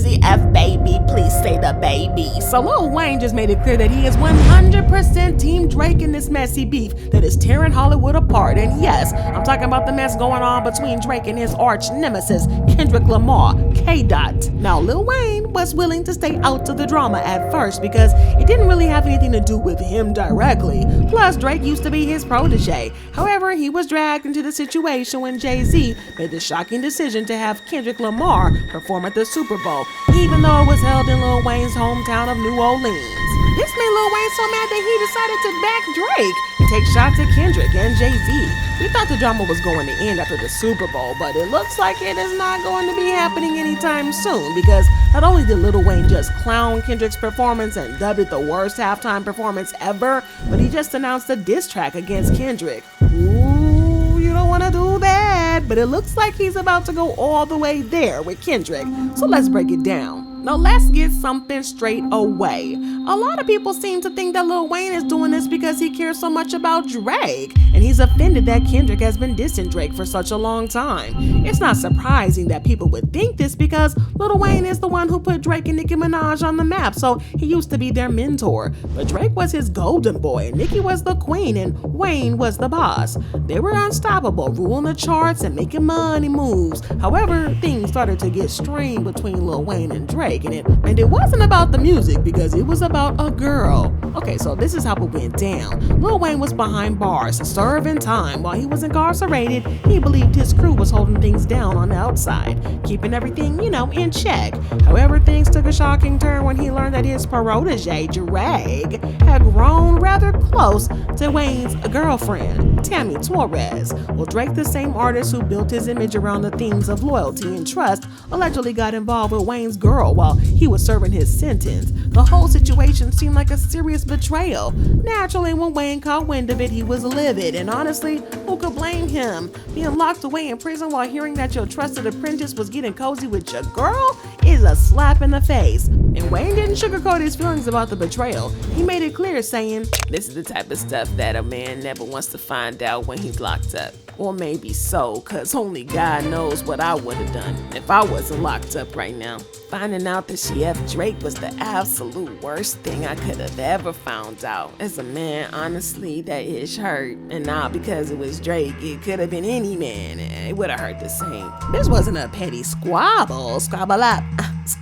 Easy F baby, please say the baby. So Lil Wayne just made it clear that he is 100% Team Drake in this messy beef that is tearing Hollywood apart. And yes, I'm talking about the mess going on between Drake and his arch-nemesis, Kendrick Lamar, K-Dot. Now Lil Wayne was willing to stay out of the drama at first because it didn't really have anything to do with him directly. Plus, Drake used to be his protege. However, he was dragged into the situation when Jay Z made the shocking decision to have Kendrick Lamar perform at the Super Bowl, even though it was held in Lil Wayne's hometown of New Orleans. This made Lil Wayne so mad that he decided to back Drake and take shots at Kendrick and Jay Z. We thought the drama was going to end after the Super Bowl, but it looks like it is not going to be happening anytime soon, because not only did Lil Wayne just clown Kendrick's performance and dubbed it the worst halftime performance ever, but he just announced a diss track against Kendrick. Ooh, you don't want to do that, but it looks like he's about to go all the way there with Kendrick. So let's break it down. Now let's get something straight away. A lot of people seem to think that Lil Wayne is doing this because he cares so much about Drake, and he's offended that Kendrick has been dissing Drake for such a long time. It's not surprising that people would think this because Lil Wayne is the one who put Drake and Nicki Minaj on the map, so he used to be their mentor. But Drake was his golden boy, and Nicki was the queen, and Wayne was the boss. They were unstoppable, ruling the charts and making money moves. However, things started to get strained between Lil Wayne and Drake. And it wasn't about the music, because it was about a girl. Okay, so this is how it went down. Lil Wayne was behind bars, serving time. While he was incarcerated, he believed his crew was holding things down on the outside, keeping everything, in check. However, things took a shocking turn when he learned that his protege, Drake, had grown rather close to Wayne's girlfriend, Tammy Torres. Well, Drake, the same artist who built his image around the themes of loyalty and trust, allegedly got involved with Wayne's girl while he was serving his sentence. The whole situation seemed like a serious betrayal. Naturally, when Wayne caught wind of it, he was livid, and honestly, who could blame him? Being locked away in prison while hearing that your trusted apprentice was getting cozy with your girl is a slap in the face. And Wayne didn't sugarcoat his feelings about the betrayal. He made it clear, saying, "This is the type of stuff that a man never wants to find out when he's locked up. Or maybe so, cause only God knows what I would have done if I wasn't locked up right now. Finding out that she F Drake was the absolute worst thing I could have ever found out. As a man, honestly, that ish hurt. And not because it was Drake, it could have been any man. It would have hurt the same. This wasn't a petty squabble, squabble up.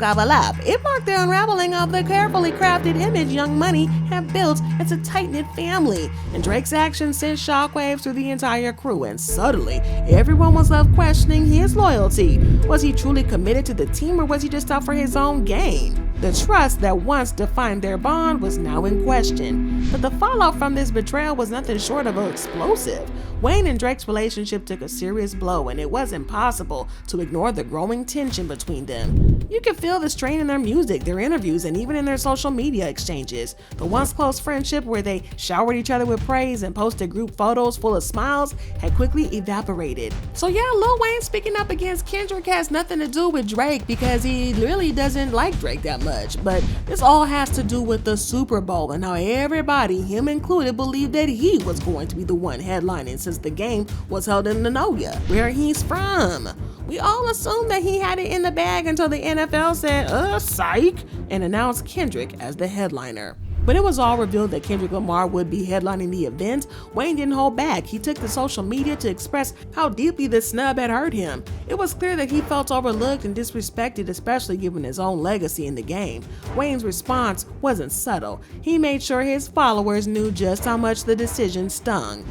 It marked the unraveling of the carefully crafted image Young Money had built as a tight-knit family, and Drake's actions sent shockwaves through the entire crew, and suddenly everyone was left questioning his loyalty. Was he truly committed to the team, or was he just out for his own gain? The trust that once defined their bond was now in question, but the fallout from this betrayal was nothing short of explosive. Wayne and Drake's relationship took a serious blow, and it was impossible to ignore the growing tension between them. You could feel the strain in their music, their interviews, and even in their social media exchanges. The once close friendship where they showered each other with praise and posted group photos full of smiles had quickly evaporated. So yeah, Lil Wayne speaking up against Kendrick has nothing to do with Drake, because he really doesn't like Drake that much. But this all has to do with the Super Bowl and how everybody, him included, believed that he was going to be the one headlining, since the game was held in Nonoya, where he's from. We all assumed that he had it in the bag until the NFL said, psych, and announced Kendrick as the headliner. When it was all revealed that Kendrick Lamar would be headlining the event, Wayne didn't hold back. He took to social media to express how deeply the snub had hurt him. It was clear that he felt overlooked and disrespected, especially given his own legacy in the game. Wayne's response wasn't subtle. He made sure his followers knew just how much the decision stung.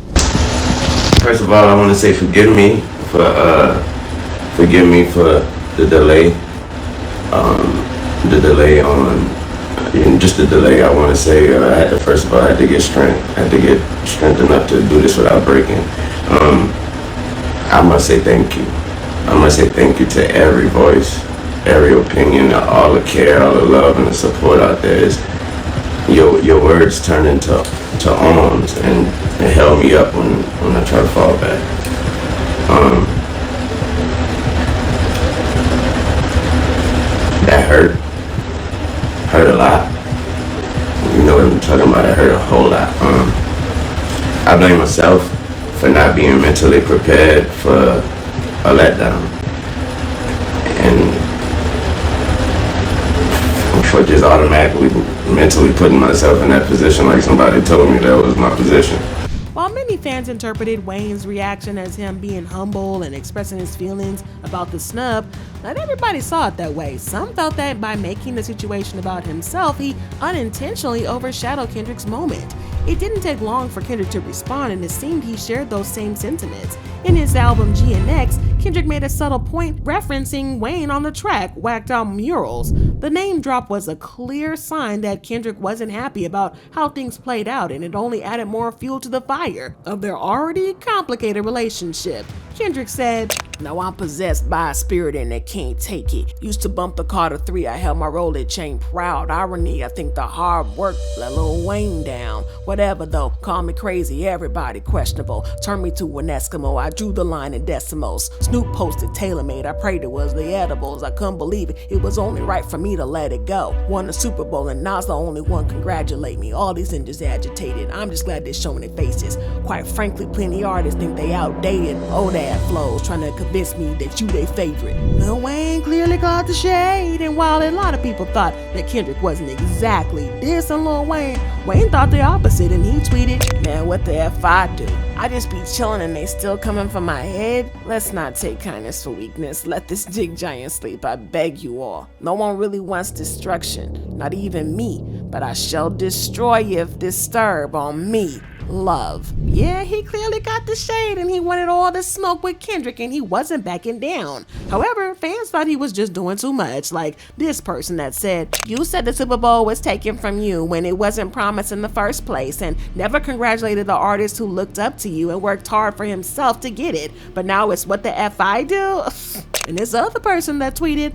First of all, I want to say forgive me for the delay. The delay. I want to say I had to get strength. I had to get strength enough to do this without breaking. I must say thank you. I must say thank you to every voice, every opinion, all the care, all the love, and the support out there. Your words turned into arms and held me up when I try to fall back. That hurt a lot. You know what I'm talking about? It hurt a whole lot. I blame myself for not being mentally prepared for a letdown. And for just automatically mentally putting myself in that position like somebody told me that was my position. While many fans interpreted Wayne's reaction as him being humble and expressing his feelings about the snub, not everybody saw it that way. Some felt that by making the situation about himself, he unintentionally overshadowed Kendrick's moment. It didn't take long for Kendrick to respond, and it seemed he shared those same sentiments. In his album G&X, Kendrick made a subtle point referencing Wayne on the track, Whacked Out Murals. The name drop was a clear sign that Kendrick wasn't happy about how things played out, and it only added more fuel to the fire of their already complicated relationship. Kendrick said, "Now I'm possessed by a spirit and I can't take it. Used to bump the Carter 3, I held my roller chain proud. Irony, I think the hard work let Lil Wayne down. Whatever though, call me crazy, everybody questionable. Turn me to an Eskimo, I drew the line in decimals. Snoop posted tailor-made, I prayed it was the edibles. I couldn't believe it, it was only right for me to let it go. Won the Super Bowl and Nas the only one congratulate me. All these ninjas agitated, I'm just glad they're showing their faces. Quite frankly, plenty artists think they outdated. Old ass flows, trying to convince me that you they favorite." Lil Wayne clearly caught the shade, and while a lot of people thought that Kendrick wasn't exactly dissing Lil Wayne, Wayne thought the opposite, and he tweeted, "Man, what the F I do? I just be chilling and they still coming for my head? Let's not take kindness for weakness. Let this dig giant sleep, I beg you all. No one really wants destruction, not even me, but I shall destroy if disturb on me. Love." Yeah, he clearly got the shade and he wanted all the smoke with Kendrick and he wasn't backing down. However, fans thought he was just doing too much, like this person that said, "You said the Super Bowl was taken from you when it wasn't promised in the first place and never congratulated the artist who looked up to you and worked hard for himself to get it, but now it's what the F I do?" And this other person that tweeted,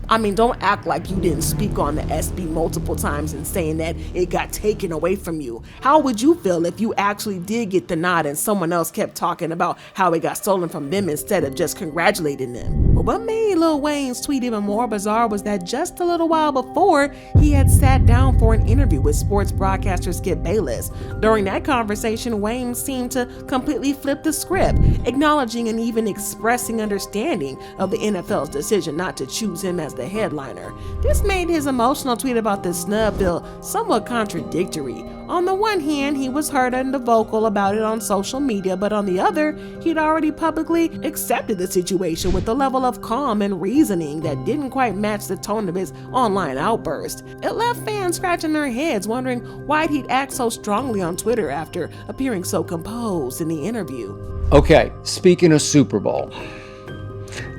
"I mean, don't act like you didn't speak on the SB multiple times and saying that it got taken away from you. How would you feel if you actually did get the nod and someone else kept talking about how it got stolen from them instead of just congratulating them?" But what made Lil Wayne's tweet even more bizarre was that just a little while before, he had sat down for an interview with sports broadcaster Skip Bayless. During that conversation, Wayne seemed to completely flip the script, acknowledging and even expressing understanding of the NFL's decision not to choose him as the headliner. This made his emotional tweet about the snub feel somewhat contradictory. On the one hand, he was hurt and vocal about it on social media, but on the other, he'd already publicly accepted the situation with a level of calm and reasoning that didn't quite match the tone of his online outburst. It left fans scratching their heads, wondering why he'd act so strongly on Twitter after appearing so composed in the interview. Okay, speaking of Super Bowl,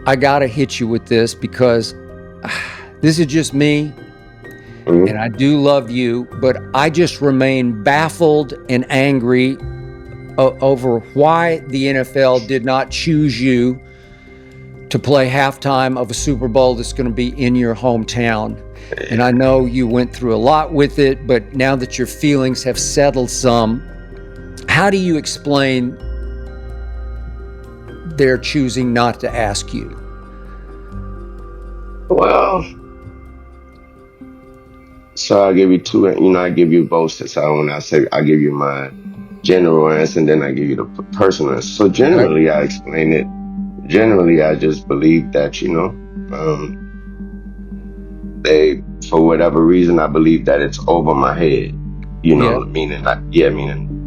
I gotta hit you with this because this is just me, and I do love you, but I just remain baffled and angry over why the NFL did not choose you to play halftime of a Super Bowl that's going to be in your hometown. And I know you went through a lot with it, but now that your feelings have settled some, how do you explain their choosing not to ask you? Well, so I'll give you two, I give you both. So when I say, I give you my general answer and then I give you the personal answer. So generally, I explain it. Generally, I just believe that, they, for whatever reason, I believe that it's over my head. Meaning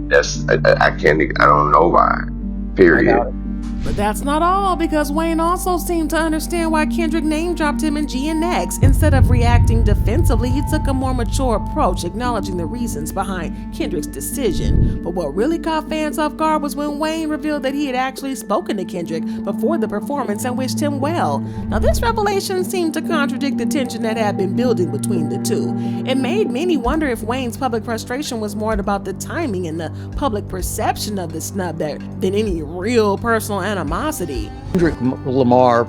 that's, I don't know why, period. But that's not all, because Wayne also seemed to understand why Kendrick name-dropped him in G&X. Instead of reacting defensively, he took a more mature approach, acknowledging the reasons behind Kendrick's decision. But what really caught fans off guard was when Wayne revealed that he had actually spoken to Kendrick before the performance and wished him well. Now, this revelation seemed to contradict the tension that had been building between the two. It made many wonder if Wayne's public frustration was more about the timing and the public perception of the snub than any real personal animosity. Kendrick Lamar,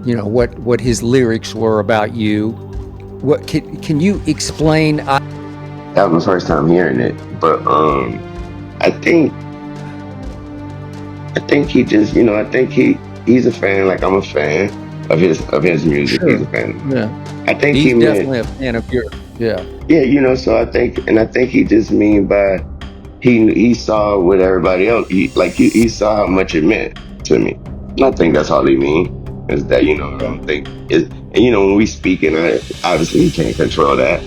what his lyrics were about you. What can you explain? That was my first time hearing it, but I think he just, I think he's a fan, like I'm a fan of his music. Sure. He's a fan. Yeah, I think he's definitely a fan of yours. Yeah. Yeah, so I think he just mean by. He saw what everybody else, he saw how much it meant to me. And I think that's all he mean. Is that, I don't think it, and when we speak, and obviously you can't control that.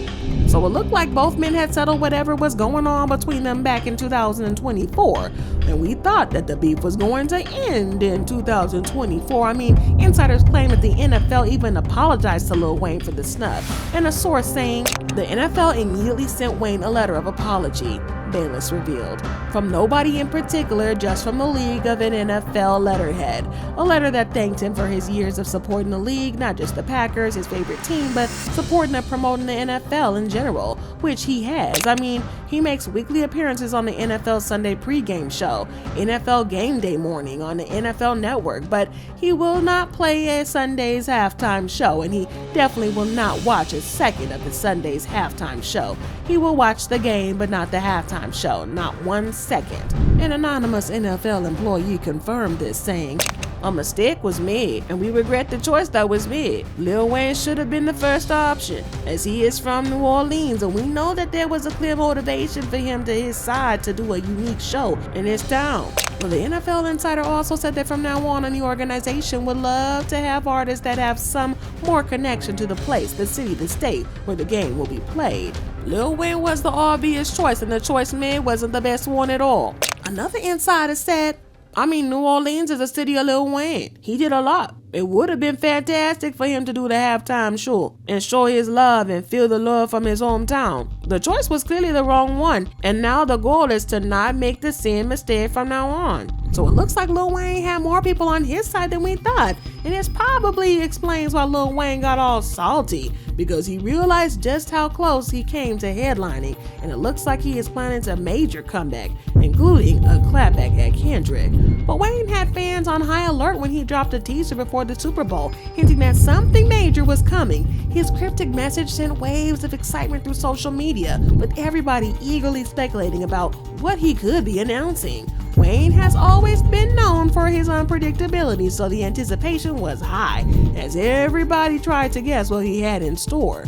So it looked like both men had settled whatever was going on between them back in 2024. And we thought that the beef was going to end in 2024. I mean, insiders claim that the NFL even apologized to Lil Wayne for the snub. And a source saying the NFL immediately sent Wayne a letter of apology, Bayless revealed. From nobody in particular, just from the league of an NFL letterhead. A letter that thanked him for his years of supporting the league, not just the Packers, his favorite team, but supporting and promoting the NFL in general, which he has. I mean, he makes weekly appearances on the NFL Sunday pregame show, NFL Game Day morning on the NFL Network, but he will not play a Sunday's halftime show, and he definitely will not watch a second of the Sunday's halftime show. He will watch the game, but not the halftime show, not 1 second. An anonymous NFL employee confirmed this, saying, "A mistake was made, and we regret the choice that was made. Lil Wayne should have been the first option, as he is from New Orleans, and we know that there was a clear motivation for him to his side to do a unique show in his town." Well, the NFL insider also said that from now on, the organization would love to have artists that have some more connection to the place, the city, the state where the game will be played. Lil Wayne was the obvious choice, and the choice made wasn't the best one at all. Another insider said, New Orleans is a city of Lil Wayne. He did a lot. It would have been fantastic for him to do the halftime show and show his love and feel the love from his hometown. The choice was clearly the wrong one, and now the goal is to not make the same mistake from now on. So it looks like Lil Wayne had more people on his side than we thought, and this probably explains why Lil Wayne got all salty, because he realized just how close he came to headlining, and it looks like he is planning a major comeback, including a clapback at Kendrick. But Wayne had fans on high alert when he dropped a teaser before the Super Bowl, hinting that something major was coming. His cryptic message sent waves of excitement through social media, with everybody eagerly speculating about what he could be announcing. Wayne has always been known for his unpredictability, so the anticipation was high, as everybody tried to guess what he had in store.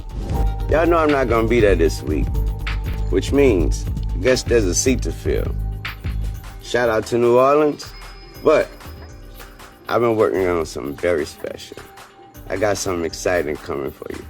Y'all know I'm not gonna be there this week, which means I guess there's a seat to fill. Shout out to New Orleans, but I've been working on something very special. I got something exciting coming for you.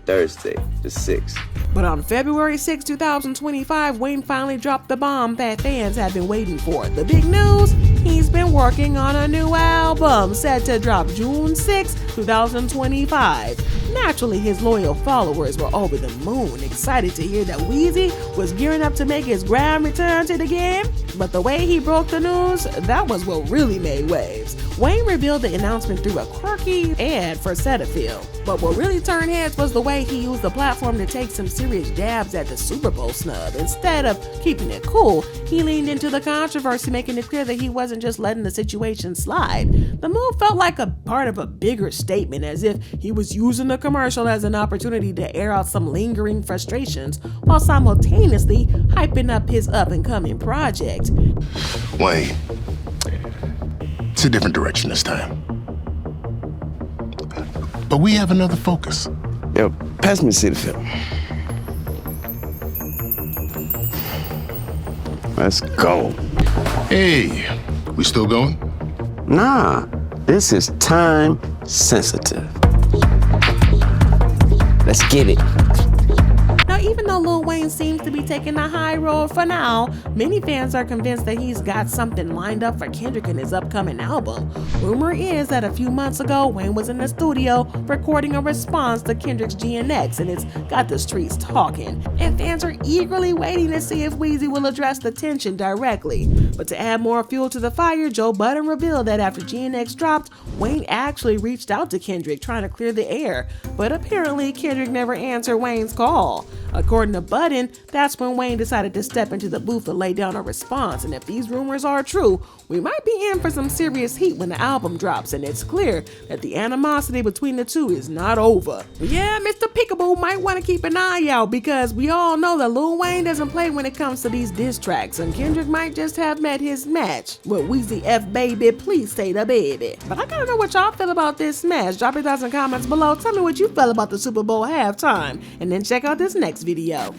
Thursday, the 6th. But on February 6, 2025, Wayne finally dropped the bomb that fans had been waiting for. The big news? He's been working on a new album set to drop June 6, 2025. Naturally, his loyal followers were over the moon, excited to hear that Weezy was gearing up to make his grand return to the game. But the way he broke the news, that was what really made waves. Wayne revealed the announcement through a quirky ad for Cetaphil. But what really turned heads was the way he used the platform to take some serious jabs at the Super Bowl snub. Instead of keeping it cool, he leaned into the controversy, making it clear that he wasn't just letting the situation slide. The move felt like a part of a bigger statement, as if he was using the commercial as an opportunity to air out some lingering frustrations, while simultaneously hyping up his up-and-coming project. Wayne, it's a different direction this time. But we have another focus. Yo, pass me the Cetaphil. Let's go. Hey, we still going? Nah, this is time sensitive. Let's get it. Now, even though Lil Wayne seems to be taking the high road for now, many fans are convinced that he's got something lined up for Kendrick in his upcoming album. Rumor is that a few months ago, Wayne was in the studio recording a response to Kendrick's GNX, and it's got the streets talking. And fans are eagerly waiting to see if Weezy will address the tension directly. But to add more fuel to the fire, Joe Budden revealed that after GNX dropped, Wayne actually reached out to Kendrick trying to clear the air. But apparently, Kendrick never answered Wayne's call. According to Budden, that's when Wayne decided to step into the booth to lay down a response, and if these rumors are true, we might be in for some serious heat when the album drops, and it's clear that the animosity between the two is not over. Yeah, Mr. Peekaboo might want to keep an eye out, because we all know that Lil Wayne doesn't play when it comes to these diss tracks, and Kendrick might just have met his match. Well, Weezy F baby, please say the baby. But I gotta know what y'all feel about this smash. Drop your thoughts in comments below. Tell me what you felt about the Super Bowl halftime, and then check out this next video.